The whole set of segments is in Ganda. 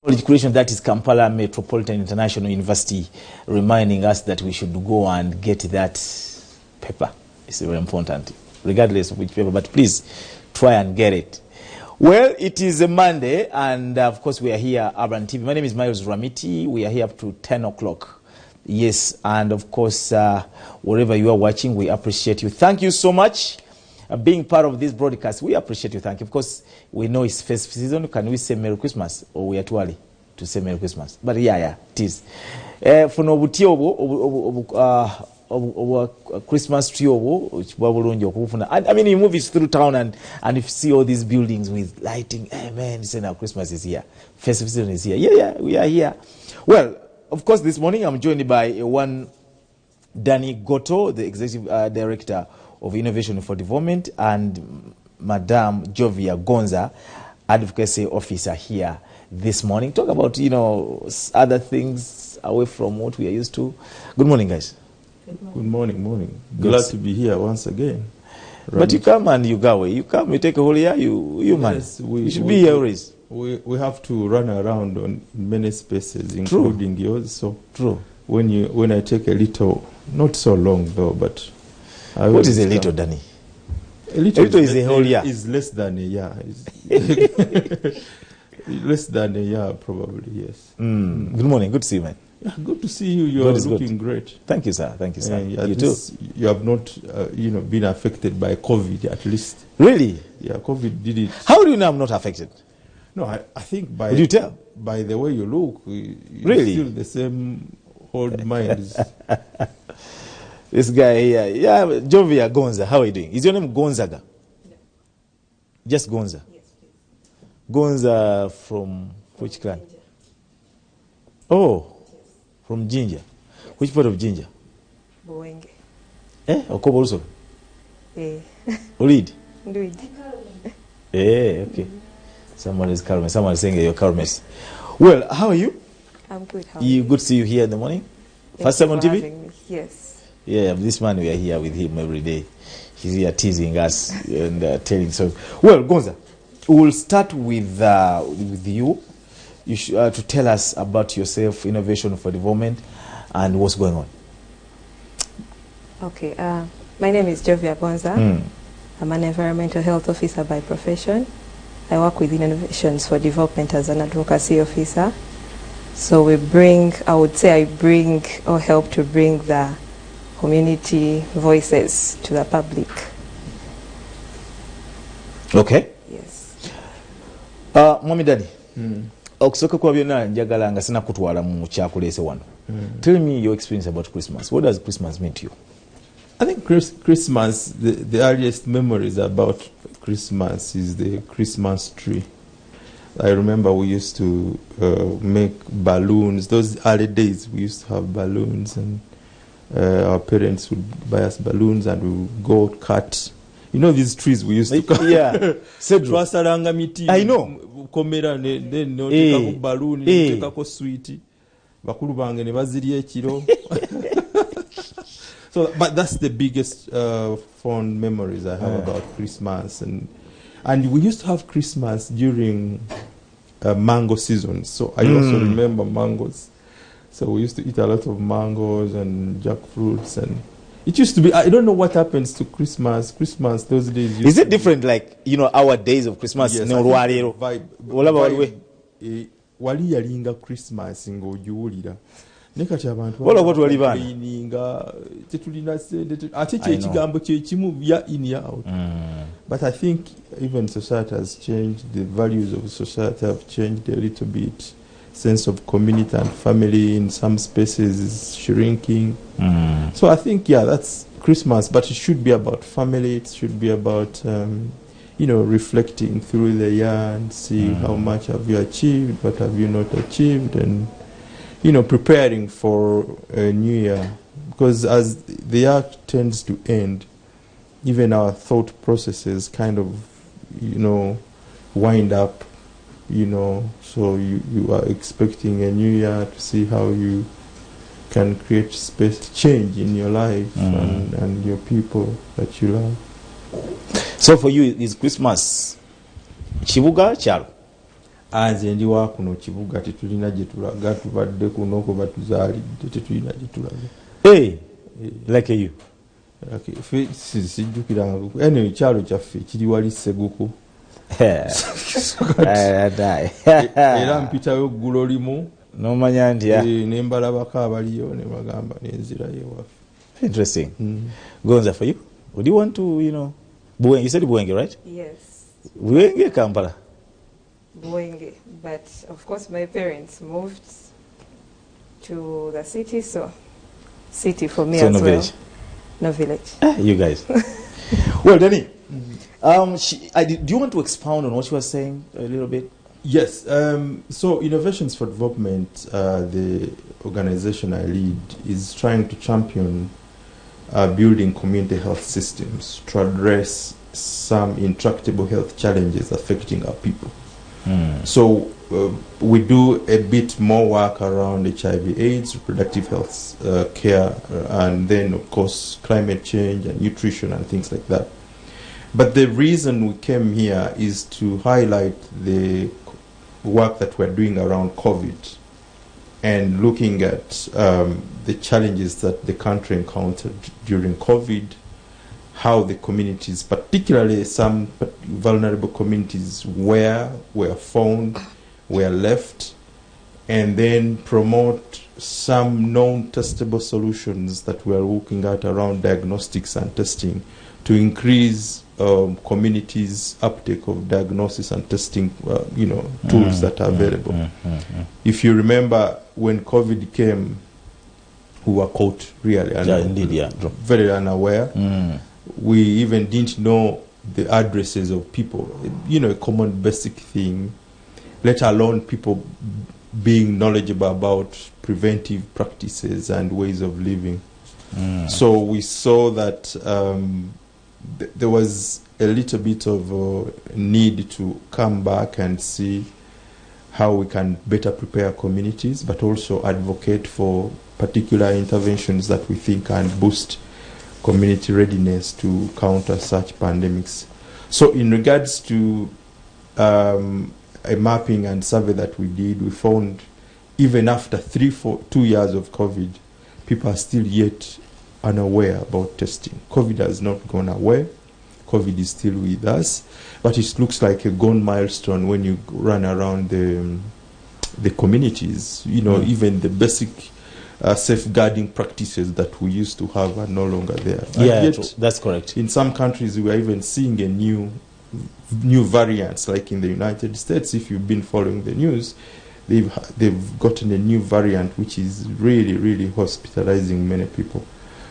Education, that is Kampala Metropolitan International University, reminding us that we should go and get that paper. It's very important, regardless of which paper, but please try and get it. Well, it is a Monday, and of course we are here, Urban TV. My name is Miles Ramiti. We are here up to 10 o'clock. Yes, and of course, wherever you are watching, we appreciate you. Thank you so much being part of this broadcast. We appreciate you. Thank you. Of course, we know it's festive season. Can we say Merry Christmas, or we are too early to say Merry Christmas? But yeah, it is. For no Christmas tree, I mean, you move through town and you see all these buildings with lighting. Hey man, it's now Christmas is here. Festive season is here. Yeah, we are here. Well, of course, this morning I'm joined by one Danny Goto, the Executive Director of Innovation for Development, and Madame Jovia Gonza, Advocacy Officer here this morning. Talk about, other things away from what we are used to. Good morning, guys. Good morning. Glad to be here once again. But you come and you go away. You come, you take a whole year, you man. Yes, you should be here always. We have to run around on many spaces, including yours. So true. When I take a little, not so long though, but what is a little, Danny? A little is a whole year. Is less than a year. Less than a year, probably. Yes. Good morning. Good to see you, man. Yeah, good to see you. You are looking great. Thank you, sir. Thank you, sir. You too. You have not, been affected by COVID, at least. Really? Yeah, COVID did it. How do you know I'm not affected? No, I think by. Would you tell? By the way you look, really? Still the same old mind. This guy here, yeah, Jovia Gonza. How are you doing? Is your name Gonzaga? No. Just Gonza. Yes, please. Gonza from which clan? Ginger. Oh. From Ginger. Which part of Ginger? Bwaise. Okobo also? Read? Okay. Someone is Carmen. Someone is saying you're Carmes. Well, how are you? I'm good. How are you? Good to see you here in the morning. First time on TV? Yes. Yeah, this man, we are here with him every day. He's here teasing us and telling so. Well, Gonza, we'll start with you. You should, to tell us about yourself, Innovation for Development, and what's going on. Okay, my name is Jovia Gonza. I'm an environmental health officer by profession. I work with Innovations for Development as an advocacy officer. So I bring or help to bring the community voices to the public. Okay. Yes. Mwami Danny. Okusoka kwa byonna njagala nga sina kutwala mu kyakulese wano. Tell me your experience about Christmas. What does Christmas mean to you? I think Christmas, the earliest memories about Christmas is the Christmas tree. I remember we used to make balloons. Those early days we used to have balloons, and our parents would buy us balloons and we would go cut. You know these trees we used to cut? Yeah. I know. Komera then no take balloon, take a sweetie. Bakulu bange ne bazirya ekiro. So, but that's the biggest fond memories I have about Christmas, and we used to have Christmas during mango season. So I also remember mangoes. So we used to eat a lot of mangoes and jackfruits, and it used to be. I don't know what happens to Christmas. Christmas those days. Is it different, like our days of Christmas? Yes, wali yalinga Christmas ng'ogiwulira. Ne kati abantu balinga tetulina sente ate ekigambo kye kimu ya in ya out. But I think even society has changed. The values of society have changed a little bit. Sense of community and family in some spaces is shrinking. So I think, that's Christmas, but it should be about family. It should be about, reflecting through the year and see how much have you achieved, what have you not achieved, and, preparing for a new year. Because as the year tends to end, even our thought processes kind of, wind up. So you are expecting a new year to see how you can create space change in your life and your people that you love. So for you, is Christmas Chibuga Chalo? Anze ndi wa kuno kibuga tetulina gye tulaga tubadde kuno ko batuzaalidde tetulina gye tulaga. Like you. Okay, sijjukira anyway kyalo kyaffe kiri wali Seguku. Era mpitayo ggulo limu nomanya nti ne mbalabako abaliyo ne bagamba n'enzira y'ewaffe. Interesting. Gonza, for you, would you want to, Bwaise? You said Bwaise, right? Yes. Bwaise, Kampala. Bwaise, but of course my parents moved to the city, so city for me so as no well. Village. No village. You guys. Well, Danny, do you want to expound on what you were saying a little bit? Yes. So Innovations for Development, the organization I lead, is trying to champion building community health systems to address some intractable health challenges affecting our people. So we do a bit more work around HIV/AIDS, reproductive health care, and then of course climate change and nutrition and things like that. But the reason we came here is to highlight the work that we're doing around COVID and looking at the challenges that the country encountered during COVID, how the communities, particularly some vulnerable communities, were found, were left, and then promote some known testable solutions that we are looking at around diagnostics and testing to increase communities' uptake of diagnosis and testing, tools that are available. If you remember, when COVID came, we were caught really very unaware. We even didn't know the addresses of people, a common basic thing, let alone people being knowledgeable about preventive practices and ways of living. So we saw that there was a little bit of need to come back and see how we can better prepare communities, but also advocate for particular interventions that we think can boost community readiness to counter such pandemics. So in regards to a mapping and survey that we did, we found even after 2 years of COVID, people are still yet unaware about testing. COVID has not gone away. COVID is still with us, but it looks like a gone milestone when you run around the communities. Even the basic safeguarding practices that we used to have are no longer there. Yeah, yet, that's correct. In some countries, we are even seeing a new variants, like in the United States. If you've been following the news, they've gotten a new variant which is really, really hospitalizing many people.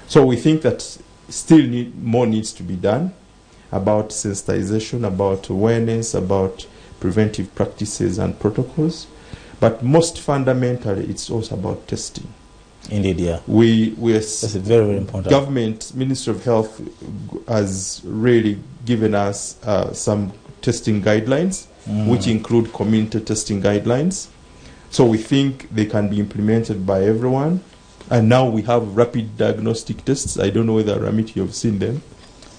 So we think that still more needs to be done about sensitization, about awareness, about preventive practices and protocols. But most fundamentally, it's also about testing. Indeed, yeah. That's very, very important. Government, Ministry of Health has really given us some testing guidelines, which include community testing guidelines. So we think they can be implemented by everyone. And now we have rapid diagnostic tests. I don't know whether, Ramit, you have seen them.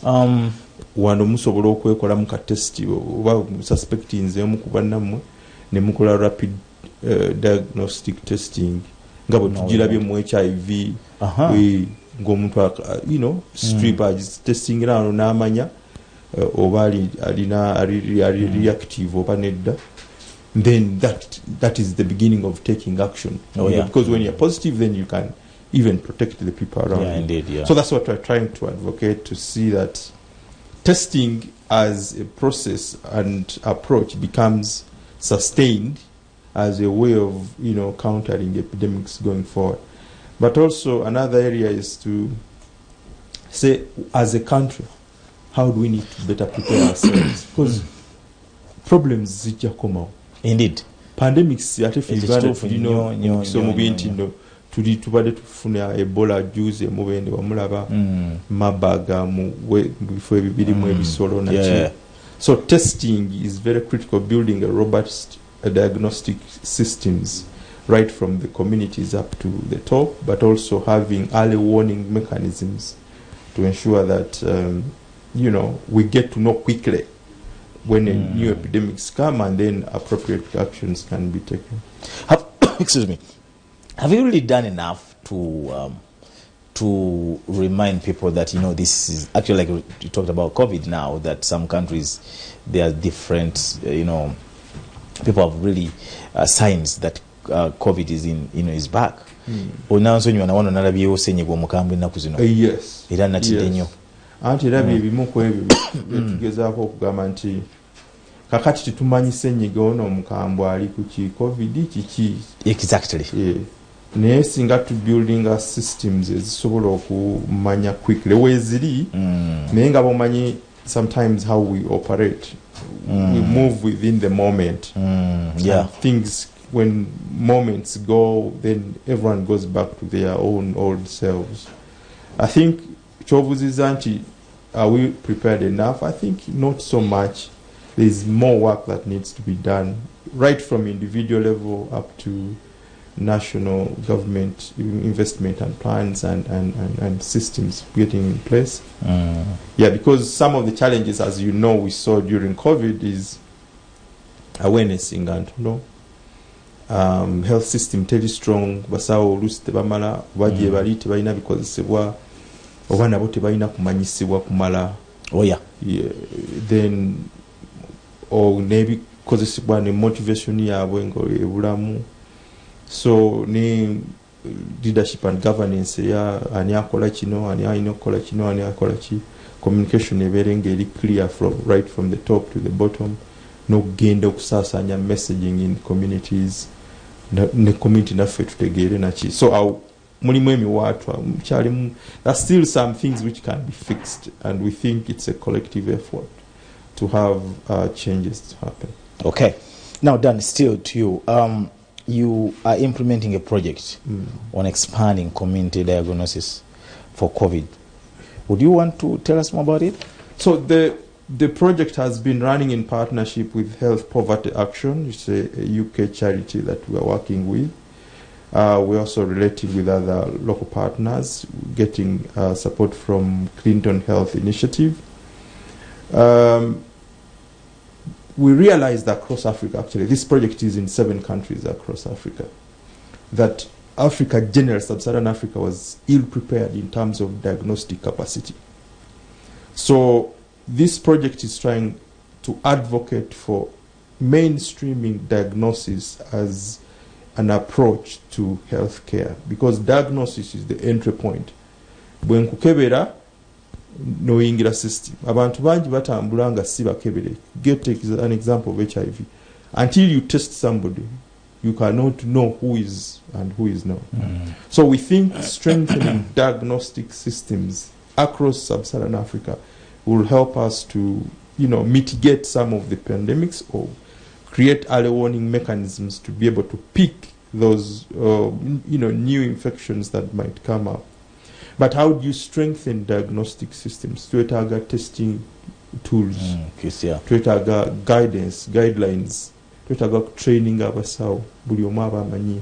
Wano musobola okwekola mu katesti oba suspecting nzeemu ku bannammwe ne mukola rapid diagnostic testing nga bwe tugirabye mu HIV ng'omuntu strip testing around n'amanya oba ali reactive oba nedda, then that is the beginning of taking action. Because when you're positive, then you can even protect the people around you. Indeed, yeah. So that's what we're trying to advocate, to see that testing as a process and approach becomes sustained as a way of countering epidemics going forward. But also another area is to say, as a country, how do we need to better prepare ourselves? Because problems zijja komawo. Indeed. Pandemics ate ffe Uganda tuli tubadde tufuna Ebola juice mubende wamulaba mabaga mu bifo ebirimu ebisolo nakyo. So testing is very critical, building a robust diagnostic systems right from the communities up to the top, but also having early warning mechanisms to ensure that we get to know quickly when a new epidemics come, and then appropriate actions can be taken. Excuse me. Have you really done enough to remind people that, you know, this is actually, like you talked about COVID now, that some countries, there are different, you know, people have really signs that COVID is in, you know, is back. Yes. Anti era bimu ku ebyo tugezaako okugamba nti kakati tetumanyi ssenyiga ono omukambwe ali ku ki COVID kiki. Exactly. Naye singa tu building our systems ezisobola okumanya quickly weziri naye nga bomanyi sometimes how we operate. We move within the moment. Yeah. Things, when moments go, then everyone goes back to their own old selves. I think kyobuziza nti are we prepared enough? I think not so much. There's more work that needs to be done, right from individual level up to national government investment and plans and systems getting in place. Yeah, because some of the challenges, as you know, we saw during COVID is awareness and health system teri strong, basawo olusi tebamala baje bali tebalina bikozesebwa oba nabo tebalina kumanyisibwa kumala. Yeah. Then nebikozesebwa ne motivation yaabwe ng'ebulamu. So ni leadership and governance ya ani akola kino, ani ayina okukola kino, ani akola ki. Communication ebeere ng'eri clear right from the top to the bottom. N'okugenda okusaasanya messaging in communities, ne community naffe tutegeere naki. So mulimu emiwaatwa mukyalimu. There's still some things which can be fixed, and we think it's a collective effort to have changes to happen. Okay. Now, Dan, still to you. You are implementing a project on expanding community diagnosis for COVID. Would you want to tell us more about it? So the project has been running in partnership with Health Poverty Action. It's a UK charity that we are working with. We're also related with other local partners, getting support from Clinton Health Initiative. We realized that across Africa, actually, this project is in 7 countries across Africa, that Africa, general sub-Saharan Africa, was ill-prepared in terms of diagnostic capacity. So this project is trying to advocate for mainstreaming diagnosis as an approach to healthcare, because diagnosis is the entry point. Bwe nkukebera noyingira system. Abantu bangi batambula nga si bakebere. Get an example of HIV. Until you test somebody, you cannot know who is and who is not. So we think strengthening diagnostic systems across sub-Saharan Africa will help us to, mitigate some of the pandemics or create early warning mechanisms to be able to pick those, new infections that might come up. But how do you strengthen diagnostic systems? Twetaaga testing tools, twetaaga guidelines, twetaaga training abasawo, buli omu abamanyi.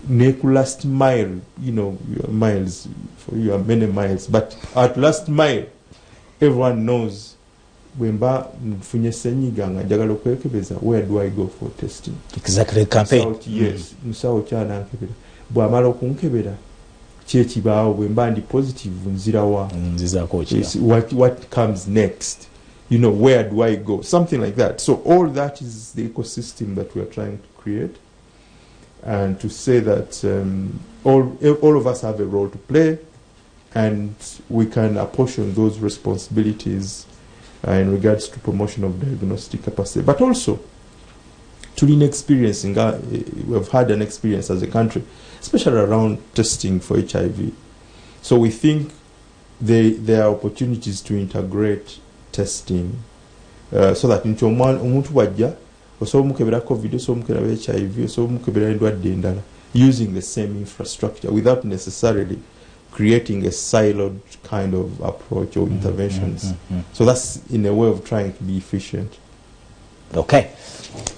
Ne ku last mile, miles, for you are many miles, but at last mile, everyone knows, bwemba nfunye senyiga nga njagala okwekebeza, where do I go for testing? Exactly, campaign. Yes, musawo kyanankebera. Bw'amala okunkebera, kyekibaawo bwemba ndi positive nzirawa. What comes next? Where do I go? Something like that. So all that is the ecosystem that we are trying to create, and to say that all of us have a role to play, and we can apportion those responsibilities in regards to promotion of diagnostic capacity. But also, to experience, we have had an experience as a country, especially around testing for HIV. So we think there are opportunities to integrate testing so that omuntu wajja osobola omukebera COVID, osobola omukebera HIV, osobola omukebera endwadde endala, using the same infrastructure without necessarily creating a siloed kind of approach or interventions. So that's in a way of trying to be efficient. Okay.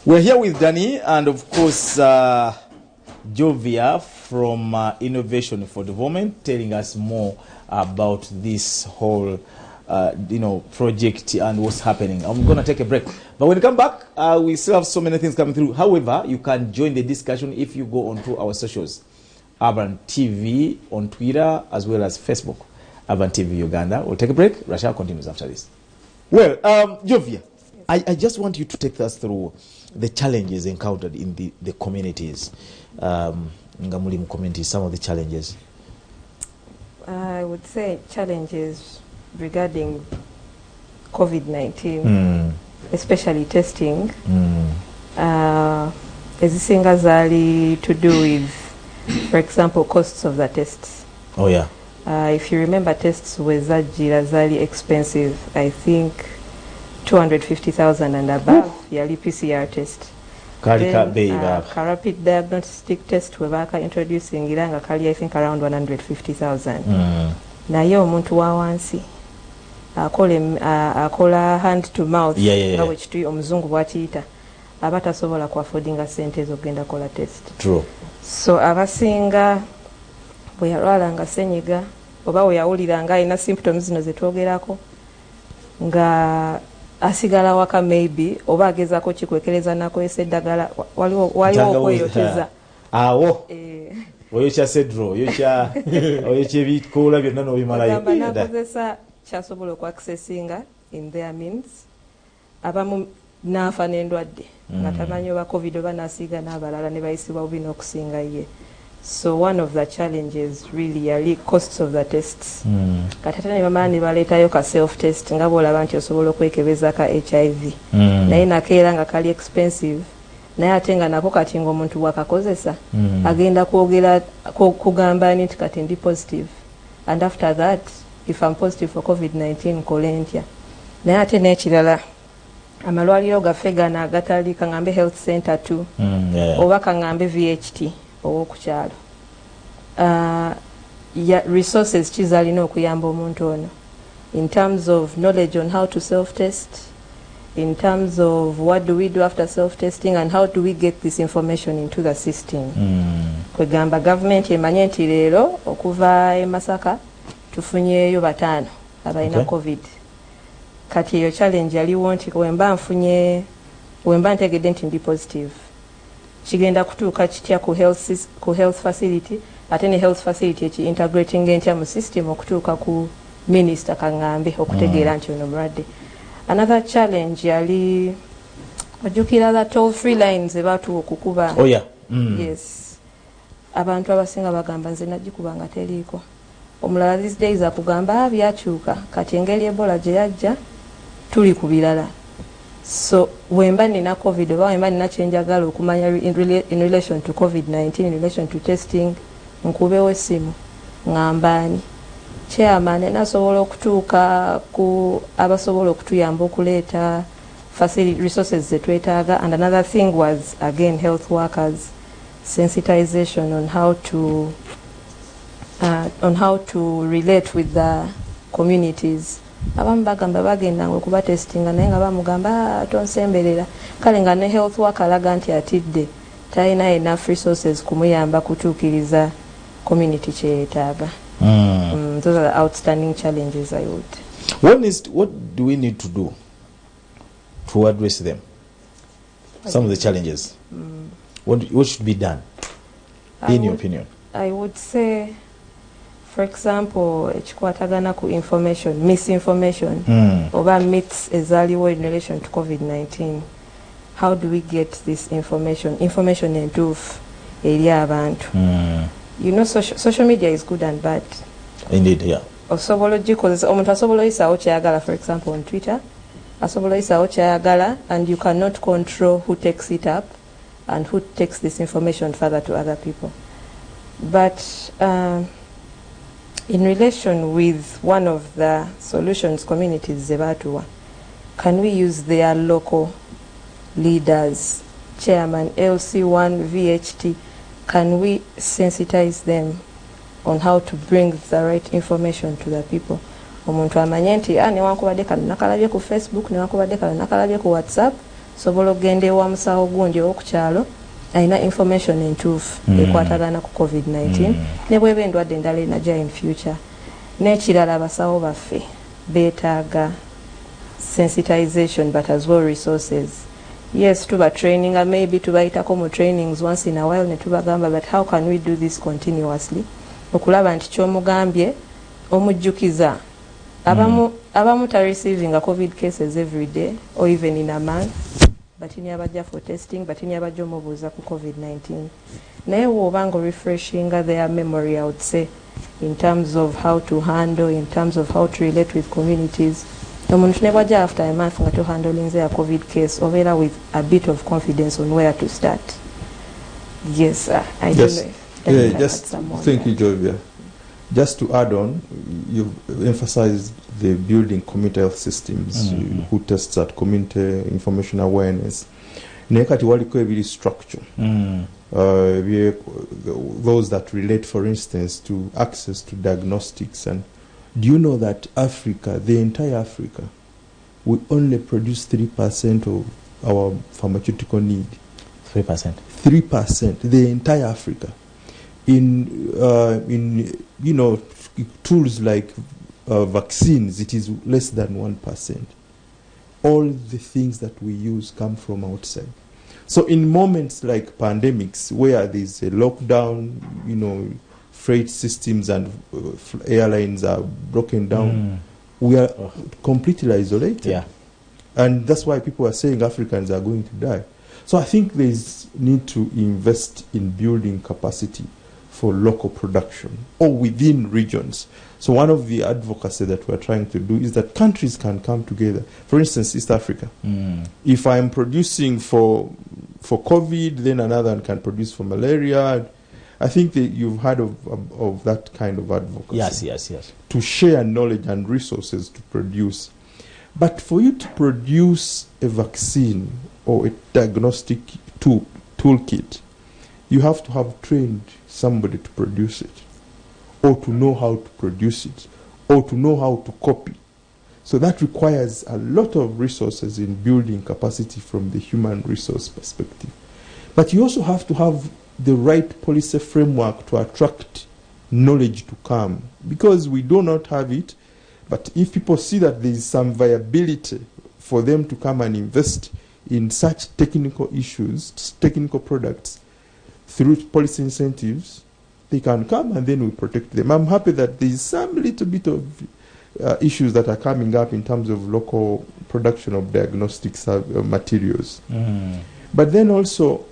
We're here with Danny and of course Jovia from Innovation for Development, telling us more about this whole project and what's happening. I'm going to take a break. But when we come back, we still have so many things coming through. However, you can join the discussion if you go onto our socials. Urban TV on Twitter as well as Facebook. Urban TV Uganda. We'll take a break. Rasha continues after this. Well, Jovia, yes. I just want you to take us through the challenges encountered in the communities. Ngamulim community, some of the challenges. I would say challenges regarding COVID-19, especially testing. Ezisinga zali to do with, for example, costs of the tests. Oh yeah. If you remember, tests were zali expensive. I think 250,000 and above. Yali PCR test. Rapid diagnostic test webaka introducing iranga kali I think around 150,000. Naye omuntu wa wansi akola hand to mouth nga bwekituyi omuzungu bwakiyita aba tasobola ku affordinga sente ez'okugenda kola test. True. So abasinga bwe yalwalanga senyiga oba we yawuliranga alina symptoms zino zetwogerako nga asigala waka maybe oba agezaako kikwekereza nakozesa eddagala waliwo okweyoteza awo oyokya cedro oyokya ebikoola byonna n'obimalayo nakozesa kyasobola okwaccessinga in their means abamu n'afa n'endwadde nga tamanyi oba covid oba n'asiiga n'abalala ne bayisibwa bubi n'okusinga ye. So one of the challenges really are costs of the tests. Katata ne bamala ne baleetayo ka self test nga bw'olaba nti osobola okwekebeza ka HIV. Naye nakeera nga kali expensive. Naye ate nga nako kati ng'omuntu bw'akakozesa agenda kwogera kugamba nti kati ndi positive. And after that, if I'm positive for COVID-19 nkole ntya. Naye ate n'ekirala amalwaliro gaffe gano agatali kaŋŋambe health center too oba kaŋŋambe VHT owokukyalo resources kizalina okuyamba omuntu ono in terms of knowledge on how to self-test, in terms of what do we do after self-testing and how do we get this information into the system. Kwegamba government emanye nti leero okuva e Masaka tufunyeeyo 5 abalina covid. Kati eyo challenge yaliwo nti wemba ntegedde nti ndi positive kigenda kutuuka kitya ku health facility ate ne health facility eki integrating entya mu system okutuuka ku minister kaŋŋambe okutegeera nti ono mulwadde. Another challenge yali ojjukira the toll free lines ebatuwa okukuba. Oh yeah. Yes. Abantu abasinga bagamba nze nagikuba nga teriiko. Omulala these days akugamba byakyuka kati engeri Ebola gye yajja tuli ku birala. So wemba nina covid oba wemba nina kyenjagala okumanya in relation to COVID-19, in relation to testing, nkubewo essimu ng'ambaani chairman nasobola okutuuka ku abasobola okutuyamba okuleeta facility resources zetwetaaga. And another thing was again health workers sensitization on how to relate with the communities. Abamu bagamba bagenda okuba testinga naye nga bamugamba tonsemberera kale nga ne health worker alaga nti atidde talina enough resources kumuyamba kutuukiriza community kyeyetaaga. Those are the outstanding challenges I would. What do we need to do to address them? Some of the challenges. What should be done in your opinion? I would say, for example, ekikwatagana ku information, misinformation, oba myths ezaliwo in relation to COVID-19. How do we get this information? Information entuufu eri abantu. You know, social media is good and bad. Indeed, yeah. Osobola ogikozesa omuntu asobola oyisaawo kyayagala, for example on Twitter asobola oyisaawo kyayagala, and you cannot control who takes it up and who takes this information further to other people. But in relation with one of the solutions communities zebatuwa, can we use their local leaders, chairman, LC1, VHT, can we sensitize them on how to bring the right information to the people? Omuntu amanye nti newankubadde kano nakalabye ku Facebook, newankubadde kano nakalabye ku WhatsApp, sobola okugenda ewa musawo gundi ow'okukyalo alina information entuufu ekwatagana ku COVID-19 ne bweba endwadde endala enajja in future. N'ekirala abasawo baffe beetaaga sensitization but as well resources. Yes, tuba training and maybe tubayitako mu trainings once in a while ne tubagamba, but how can we do this continuously? Okulaba nti kyomugambye omujjukiza abamu ta receiving a COVID cases every day or even in a month, but in abajja for testing, but in abajja omubuuza ku COVID-19. Naye wobanga refreshing their memory, I would say, in terms of how to handle, in terms of how to relate with communities. Omuntu ne bwajja after a month nga to handling a COVID case, obeera with a bit of confidence on where to start. Yes, I don't know if yeah, just thank you, Jovia. Just to add on, you've emphasized the building community health systems, who tests at community information awareness. Nekati waliko ebiri structure. Those that relate, for instance, to access to diagnostics. And do you know that Africa, the entire Africa, we only produce 3% of our pharmaceutical need? 3%. 3%. The entire Africa. In tools like vaccines, it is less than 1%. All the things that we use come from outside. So in moments like pandemics, where there's a lockdown, freight systems and airlines are broken down, we are completely isolated. Yeah. And that's why people are saying Africans are going to die. So I think there's need to invest in building capacity for local production or within regions. So one of the advocacy that we're trying to do is that countries can come together. For instance, East Africa. If I'm producing for COVID, then another one can produce for malaria. I think that you've heard of that kind of advocacy. Yes. To share knowledge and resources to produce. But for you to produce a vaccine or a diagnostic toolkit, you have to have trained somebody to produce it, or to know how to produce it, or to know how to copy. So that requires a lot of resources in building capacity from the human resource perspective. But you also have to have the right policy framework to attract knowledge to come, because we do not have it. But if people see that there is some viability for them to come and invest in such technical issues, technical products, through policy incentives, they can come and then we protect them. I'm happy that there is some little bit of issues that are coming up in terms of local production of diagnostics materials. But then also,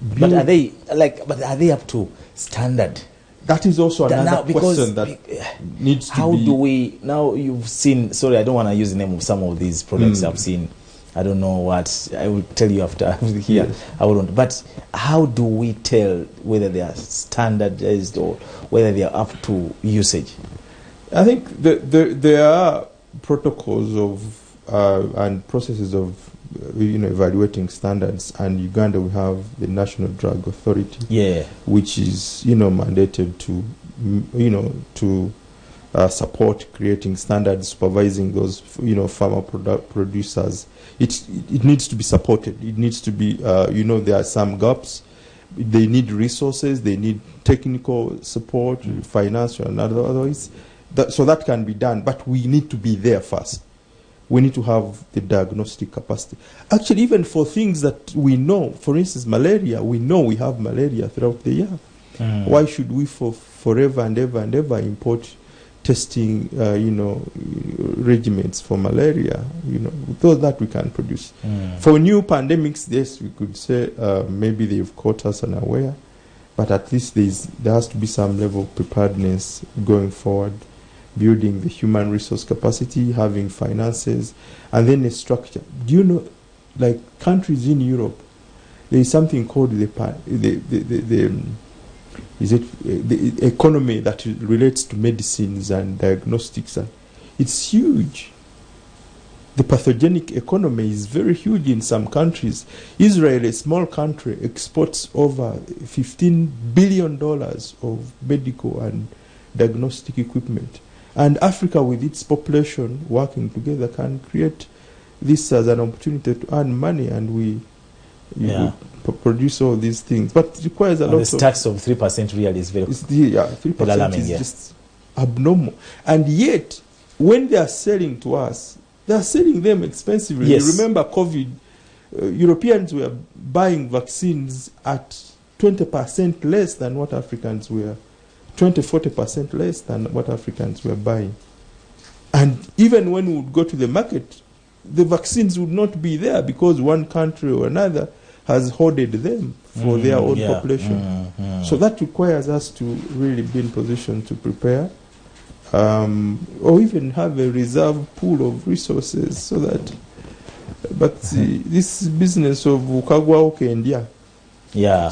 but are they up to standard? That is also another question that needs to be. How do we now? You've seen. Sorry, I don't want to use the name of some of these products I've seen. I don't know what I will tell you after here. Yes. I wouldn't. But how do we tell whether they are standardized or whether they are up to usage? I think there are protocols of and processes of evaluating standards. And Uganda, we have the National Drug Authority, which is mandated to support creating standards, supervising those pharma producers. It needs to be supported. It needs to be there are some gaps. They need resources. They need technical support, financial and otherwise. So that can be done, but we need to be there first. We need to have the diagnostic capacity. Actually, even for things that we know, for instance, malaria, we know we have malaria throughout the year. Why should we forever and ever import testing, regimens for malaria, those that we can produce. For new pandemics, yes, we could say maybe they've caught us unaware, but at least there has to be some level of preparedness going forward, building the human resource capacity, having finances, and then a structure. Do you know, like countries in Europe, there is something called the economy that relates to medicines and diagnostics, and it's huge. The pathogenic economy is very huge in some countries. Israel, a small country, exports over $15 billion of medical and diagnostic equipment. And Africa, with its population working together, can create this as an opportunity to earn money, and we produce all these things. But it requires a lot of... The tax of 3% really is very... 3% is just abnormal. And yet, when they are selling to us, they are selling them expensively. Yes. You remember COVID, Europeans were buying vaccines at 20% less than what Africans were, 20-40% less than what Africans were buying. And even when we would go to the market, the vaccines would not be there because one country or another has hoarded them for their own population. So that requires us to really be in position to prepare, or even have a reserve pool of resources so that. But this business of ukagwawo kendya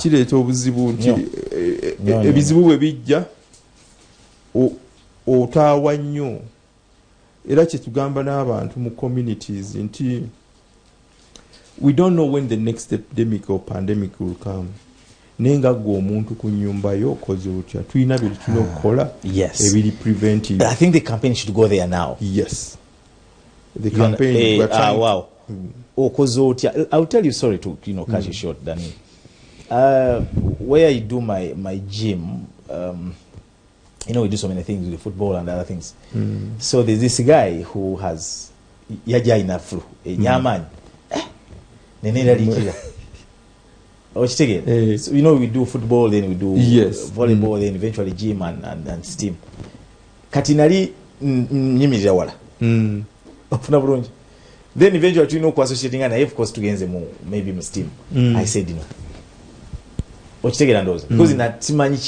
kireeta obuzibu nti ebizibu bwe bijja otaawa nnyo. Era kyetugamba n'abantu mu communities nti we don't know when the next epidemic or pandemic will come. Nenga gwe omuntu ku nyumba yo okoze otya, tulina bye tulina okukola ebiri preventive. I think the campaign should go there now. Yes, the campaign we're trying. Wow. Okoze otya. I'll tell you, sorry to cut you short, Danny. Where I do my gym, we do so many things with the football and other things. So there's this guy who has yaja inafru nyaman nenera likira ochitegere. So we do football, then we do volleyball, then eventually gym and steam. Kati nali nyimirira wala ofuna bulungi, then eventually tulina ku associating and of course tugenze mu maybe mu steam. I said ochitegera ndoza because natimanyi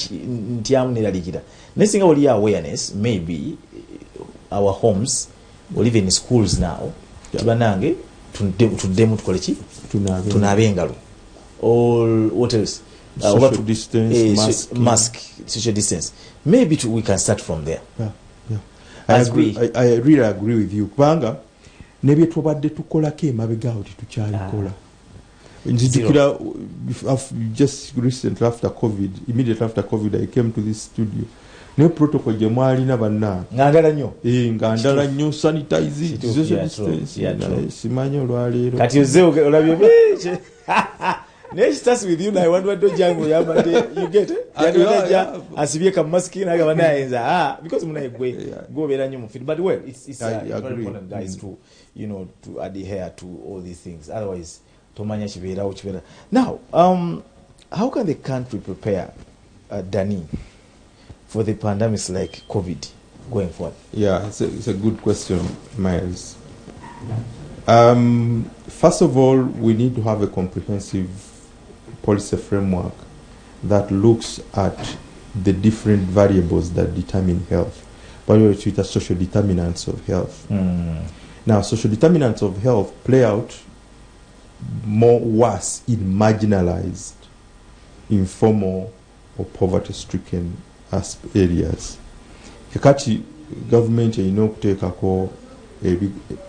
ntiamu neralikira. Next thing we awareness, maybe our homes or even schools now, tubanange tudemu tukole ki tunabe engalo, or what else, social distance, mask, social distance. Maybe we can start from there. I really agree with you. Kubanga nebye tubadde tukolako emabega oti tukyalikola. Nzijukira just recently immediately after COVID, I came to this studio. Ne protocol je mwalina banna ngandala nnyo sanitize simanyi olwaleero kati oze olabye ne starts with you na wandwa do jangu yabade you get it asibye ka mask na ga banayenza because muna egwe go bera nnyo mu feed, but well it's very important guys to to adhere to all these things, otherwise tomanya chibera. Now how can the country prepare Dani for the pandemics like COVID going forward? Yeah, it's a good question, Miles. First of all, we need to have a comprehensive policy framework that looks at the different variables that determine health, but we treat as social determinants of health. Now, social determinants of health play out more worse in marginalized, informal, or poverty-stricken areas. Kakati government erina okuteekako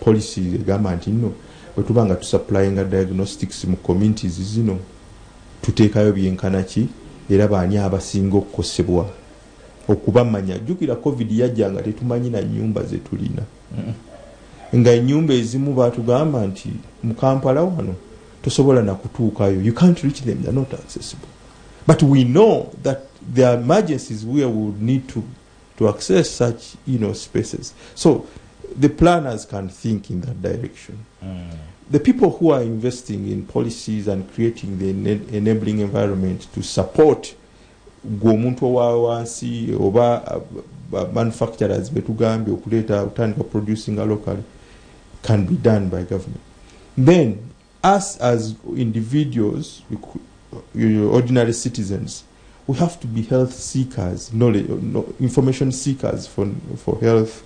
policy egamba nti nno bwetubanga tusupplyinga diagnostics mu communities zino tuteekayo byenkana ki era baani abasinga okukosebwa okubamanya. Jjukira COVID yajja nga tetumanyi na nnyumba ze tulina, nga ennyumba ezimu baatugamba nti mu Kampala wano tosobola na kutuukayo, you can't reach them, they're not accessible. But we know that there are emergencies where we would need to access such spaces. So the planners can think in that direction. The people who are investing in policies and creating the enabling environment to support gwomuntu owansi oba manufacturers betugambye okuleeta utandika producing locally can be done by government. Then us as individuals, ordinary citizens, we have to be health seekers, information seekers for health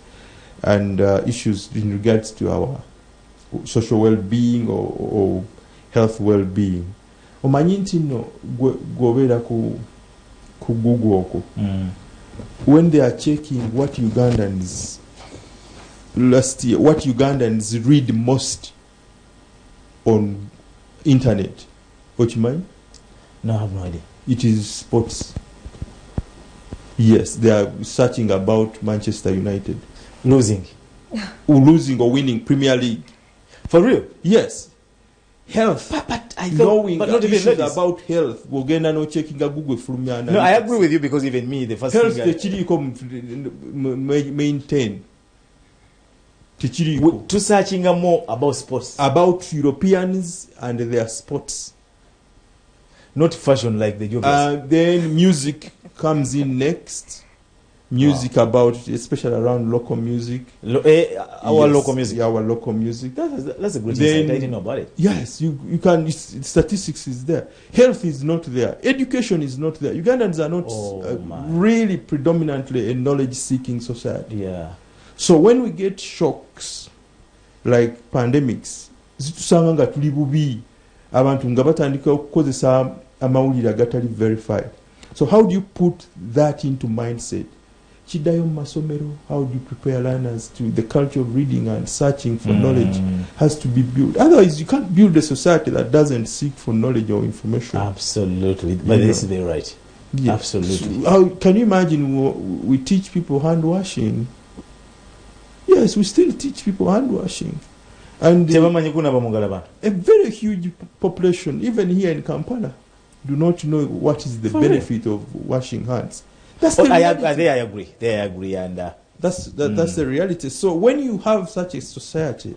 and issues in regards to our social well-being or health well-being. Omanyi nti no gwobeera ku Google oko, when they are checking what Ugandans read most on internet, what you mean? No, I have no idea. It is sports. Yes, they are searching about Manchester United losing or winning Premier League. For real? Yes. Health. But I thought, knowing but not even issues notice. about health. We're going to checking Google from your No, I agree with you because even me, the first health thing the chili come maintain. To searching more about sports. About Europeans and their sports. Not fashion like the Jovias. Then music comes in next. Music about, especially around local music. Our local music. Yeah, our local music. That's a good insight. I didn't know about it. Yes, you can. Statistics is there. Health is not there. Education is not there. Ugandans are not really predominantly a knowledge-seeking society. Yeah. So when we get shocks like pandemics, zitusanga nga tuli bubi abantu nga batandika okukozesa amawulire agatali verified. So how do you put that into mindset? Chidayo masomero, how do you prepare learners to the culture of reading and searching for knowledge has to be built. Otherwise, you can't build a society that doesn't seek for knowledge or information. Absolutely. But this is very right. Yeah. Absolutely. So how can you imagine we teach people hand washing? Yes, we still teach people hand washing. And a very huge population, even here in Kampala, do not know what is the benefit of washing hands. That's the reality. I agree, and that's the reality. So when you have such a society,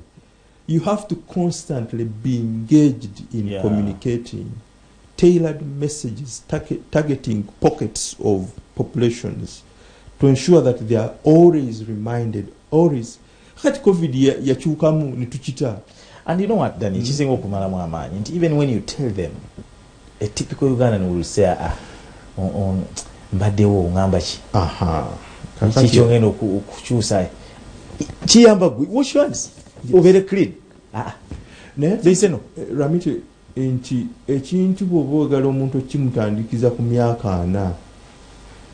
you have to constantly be engaged in communicating tailored messages, targeting pockets of populations to ensure that they are always reminded, always. And you know what, Danny? Even when you tell them, a typical Ugandan will say, Badewo Ngambachi. Wash your hands. Very clean. They say no. Ramiti, ekintu bw'oboogala omuntu kimutandikiza ku myaka 4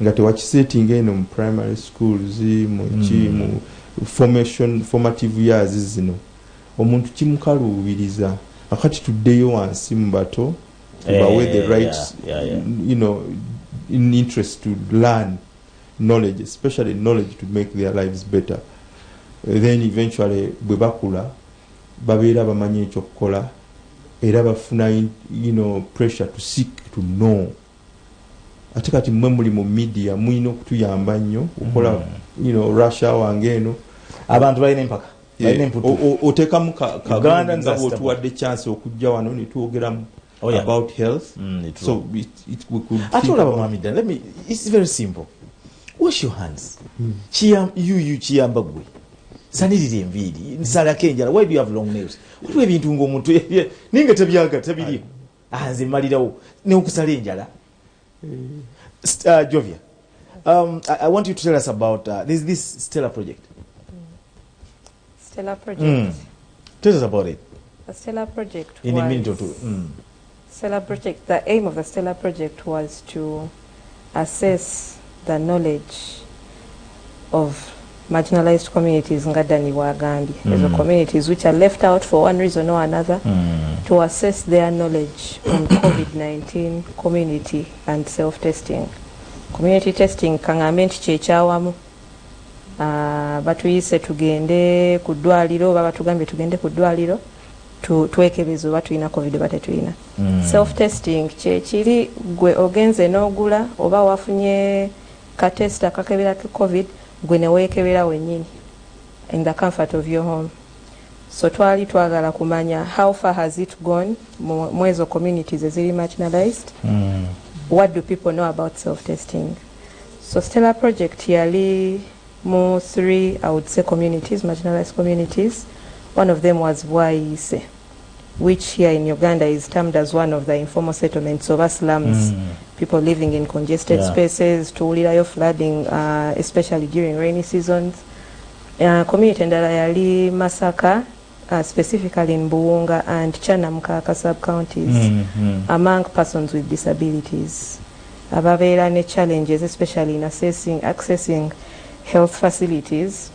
nga tewakisetinga eno mu primary schools mu formative years zino omuntu kimukaluubiriza akati tuddeyo wansi mu bato bawe the right you know in interest to learn knowledge, especially knowledge to make their lives better. Then eventually bwe bakula babeera bamanyi ekyokukola era bafuna pressure to seek to know. Ate kati mmwe muli mu media mwina okutuyamba nnyo okukola Russia wange eno abantu balina empaka oteekamu nga bw'otuwadde chance okujja wano ne twogeramu about health. So we could it's very simple. Wash your hands. Chiyamba gwe. Sanirira enviiri. Nsala kenjala. Why do you have long nails? Waliwo ebintu ng'omuntu ninga tabyaga tabiriiko. Nze mmalirawo ne okusala enjala. Jovia, I want you to tell us about this Stella project. Stella project. Tell us about it. The Stella project in a minute or two. Stella project. The aim of the Stella project was to assess the knowledge of marginalized communities in Ngadani Wagambi, as communities which are left out for one reason or another, to assess their knowledge on COVID-19 community and self-testing. Community testing kangamenti chechawamu batuyise tugende ku ddwaliro baba tugambye tugende ku ddwaliro twekebeze oba tulina covid oba tetulina. Self-testing kyekiri gwe ogenze n'ogula oba wafunye katesta kakebera ke covid gwe ne weekebera wennyini in the comfort of your home. So twali twagala kumanya how far has it gone mu ezo communities eziri marginalized. What do people know about self-testing? So Stella project yali mu 3, I would say, communities, marginalized communities. One of them was Bwaise, which here in Uganda is termed as one of the informal settlements of slums, people living in congested spaces, tuulirayo flooding, especially during rainy seasons. Community endala yali Masaka, specifically in Buwunga and Chanamkaka sub-counties, among persons with disabilities. Ababeera ne challenges, especially in accessing health facilities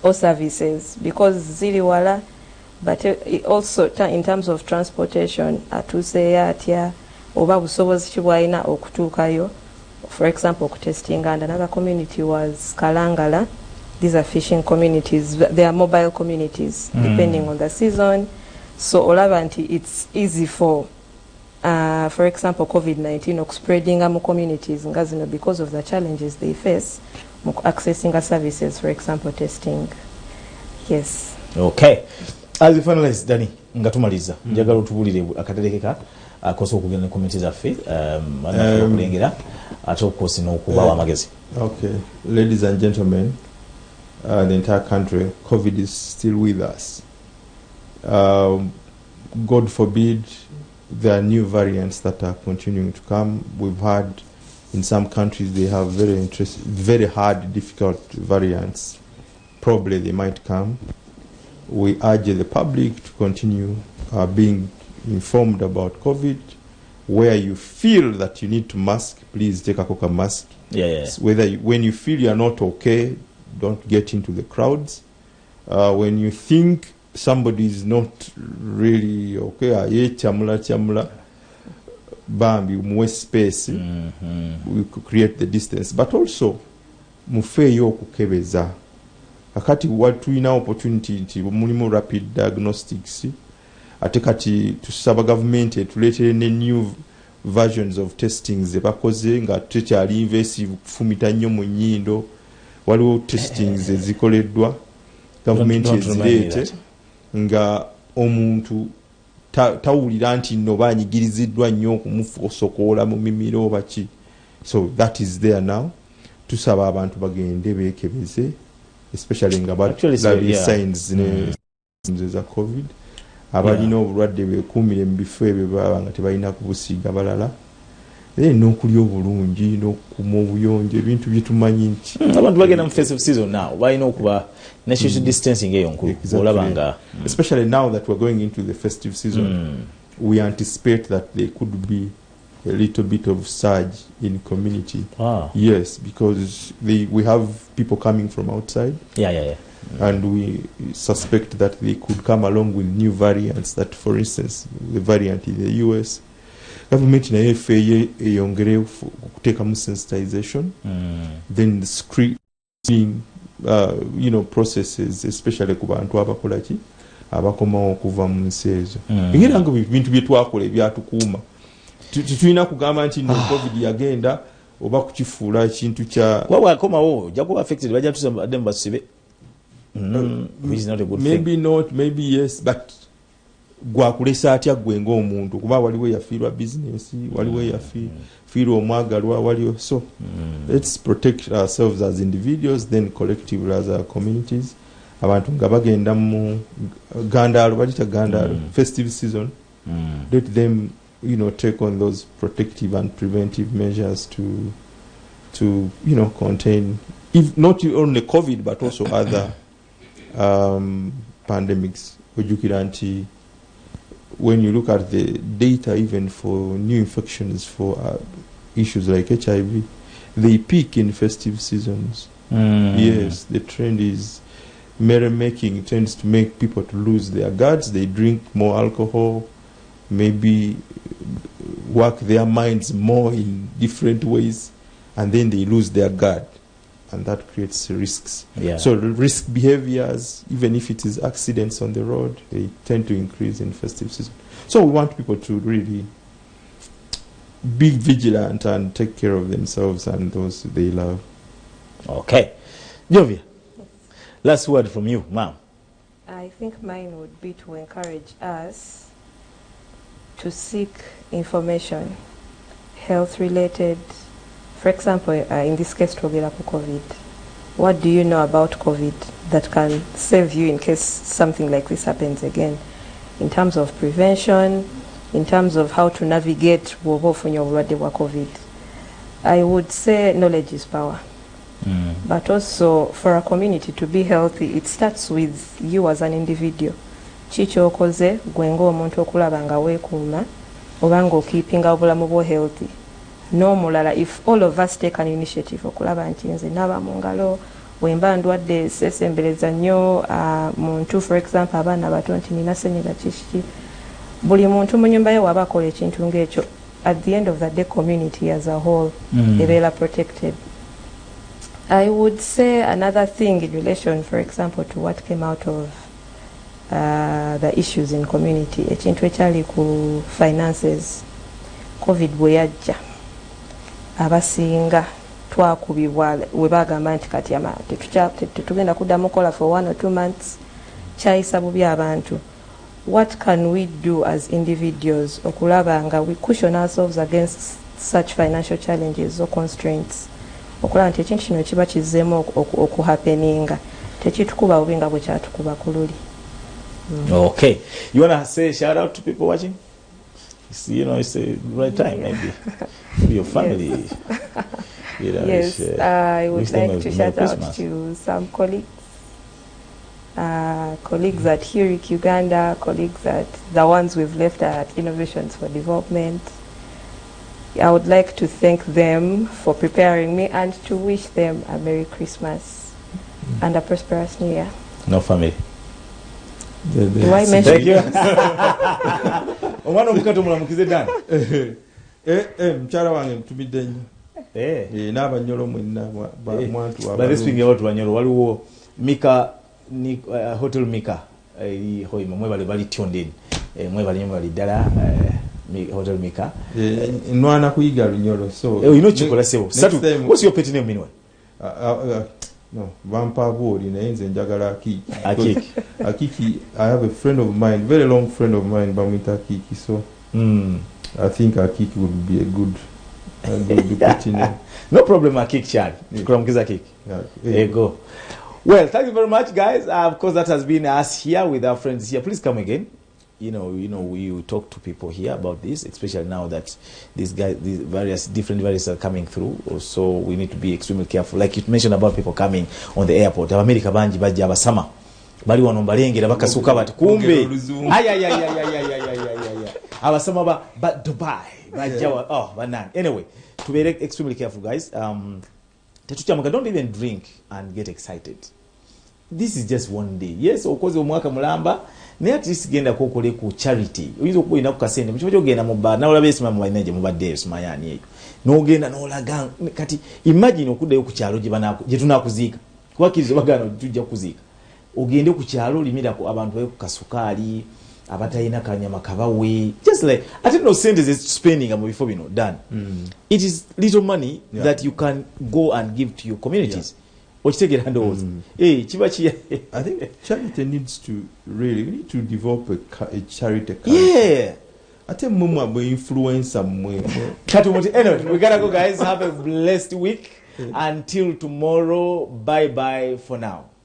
or services, because ziri wala, but also in terms of transportation, atuseya atya oba busobozi ki bwalina okutuukayo, for example, testing. And another community was Kalangala. These are fishing communities. They are mobile communities, depending on the season. So olavanti, it's easy for example, COVID-19 spreading among communities because of the challenges they face accessing services, for example, testing. Yes. Okay. As we finalize, Danny, nga tumaliza njagala otubulire akaterekeka akoso okugenda komenti zaffe kulengera ate okosi n'okubawa amagezi. Okay, ladies and gentlemen, the entire country, COVID is still with us. God forbid there are new variants that are continuing to come. We've had in some countries they have very hard, difficult variants. Probably they might come. We urge the public to continue being informed about COVID. Where you feel that you need to mask, please take a coca mask. Yeah. When you feel you are not okay, don't get into the crowds. When you think somebody is not really okay, chamula, bambi, mwe space, we could create the distance. But also, mufeyo kukebeza. Akati tulina opportunity nti mulimu rapid diagnostics ate kati tusaba government etuleetere ne new versions of testing ze bakoze nga tekyali invasive kufumita nnyo mu nnyindo waliwo testings ezikoleddwa government ezireete nga omuntu tawulira nti nno banyigiriziddwa nnyo okumusokola mu mimiro baki. So that is there now. Tusaba abantu bagende beekebeze, especially nga batulabi signs ne za COVID. Abalina obulwadde beekuumire mu bifo ebyo baba nga tebalina kubusiiga balala. N'okulya obulungi n'okukuma obuyonjo ebintu bye tumanyi nti abantu bagenda mu festive season now balina okuba ne social distancing eyo nkulu olaba nga especially now that we're going into the festive season we anticipate that there could be a little bit of surge in community. Yes, because we have people coming from outside. Yeah. And we suspect that they could come along with new variants that, for instance, the variant in the US. Government in AFA yongere kutekamu sensitization. Then the screening, processes, especially ku bantu abakolaki abakomawo okuva mu nsi ezo. Ngera ngo bintu bye twakola ebyatukuuma. Tulina kugamba nti no COVID yagenda oba kukifuula ekintu kya wakomawo jakuba affected bajja tusamba dem basibe. Which is not a good maybe thing. Not, maybe yes, but gwakulesa atya gwe ng'omuntu kuba waliwo yafiirwa business, waliwo yafiirwa omwagalwa, waliwo. So let's protect ourselves as individuals, then collectively as our communities. Abantu nga bagenda mu gandaalo balita gandaalo festive season, let them take on those protective and preventive measures to contain, if not only COVID but also other pandemics. When you look at the data even for new infections for issues like HIV, they peak in festive seasons. Yes, the trend is merrymaking tends to make people to lose their guards. They drink more alcohol, maybe work their minds more in different ways, and then they lose their guard. And that creates risks. So risk behaviors, even if it is accidents on the road, they tend to increase in festive season. So we want people to really be vigilant and take care of themselves and those they love. Okay. Jovia, last word from you, ma'am. I think mine would be to encourage us to seek information, health-related. For example, in this case, COVID. What do you know about COVID that can save you in case something like this happens again? In terms of prevention, in terms of how to navigate COVID. I would say knowledge is power. But also for a community to be healthy, it starts with you as an individual. Chicho okoze, gwengo omuntu okulaba nga weekuuma, obanga keeping obulamu bwo healthy. No mulala, if all of us take an initiative okulaba nti nze naba mu ngalo wemba ndwadde sesembereza nnyo muntu, for example abaana bato nti nina ssenyiga kiki, buli muntu mu nnyumba ye waba akola ekintu ng'ekyo, at the end of the day community as a whole ebeera protected. I would say another thing in relation, for example, to what came out of the issues in community, ekintu ekyali ku finances, COVID bwe yajja abasinga twakubibwa we bagamba nti kati tetugenda kuddamu kola for 1 or 2 months kyayisa bubi abantu. What can we do as individuals okulaba nga we cushion ourselves against such financial challenges or constraints? Okulaba nti ekintu kino kiba kizeemu okuhappeninga tekitukuba bubi nga bwe kyatukuba ku luli. Okay. You want to say shout out to people watching? It's a right time, maybe. Your family. Yes. Yes, I would like to shout out to some colleagues. Colleagues at Hirik Uganda, colleagues at the ones we've left at Innovations for Development. I would like to thank them for preparing me and to wish them a Merry Christmas and a prosperous New Year. No family. Do I mention? Thank you. Omwana omukato mulamukize dani. Mchara wange mtumidde nnyo. N'abanyolo mwenna mwantu aba. By this thing about Wanyolo waliwo Mika ni Hotel Mika hoima mwebale bali tuned in. Mwebale nyumba ddala Hotel Mika. Nwana kuyiga lunyolo so. You know chikola sebo. What's your pet name anyway? No, Vampa Bori, naenze njagala Akiki. Akiki. Akiki, I have a friend of mine, very long friend of mine, Bamita Akiki, so I think Akiki would be a good pet name. No problem, Akiki Chad. Kuramkiza Akiki. There you go. Well, thank you very much, guys. Of course, that has been us here with our friends here. Please come again. You know, we talk to people here about this, especially now that these different variants are coming through. So we need to be extremely careful. Like you mentioned about people coming on the airport. America banji bajja abasama. Bali wano mbalengera bakasuka bati kumbe. Abasama ba Dubai. Bajja banan. Anyway, to be extremely careful, guys. Don't even drink and get excited. This is just one day. Yes, okoze omwaka mulamba. Naye at least genda kokole ku charity. Oyinza okuba ku kasente mu kifo genda mu bar n'olaba esima mu bainaje mu badde simayani eyo. N'ogenda n'olaga kati imagine okuddayo ku kyalo gye tunakuziika. Kubakkiriza bagana tujja kuziika. Ogende ku kyalo limira ku abantu bayo ku kasukaali abatayina kanyama kabawe. Just like ate no sente is spending mu bifo bino done. It is little money that you can go and give to your communities. I think charity needs to we need to develop a charity culture. Yeah. I think mama will influence somewhere. Anyway, we gotta go, guys. Have a blessed week. Until tomorrow. Bye bye for now.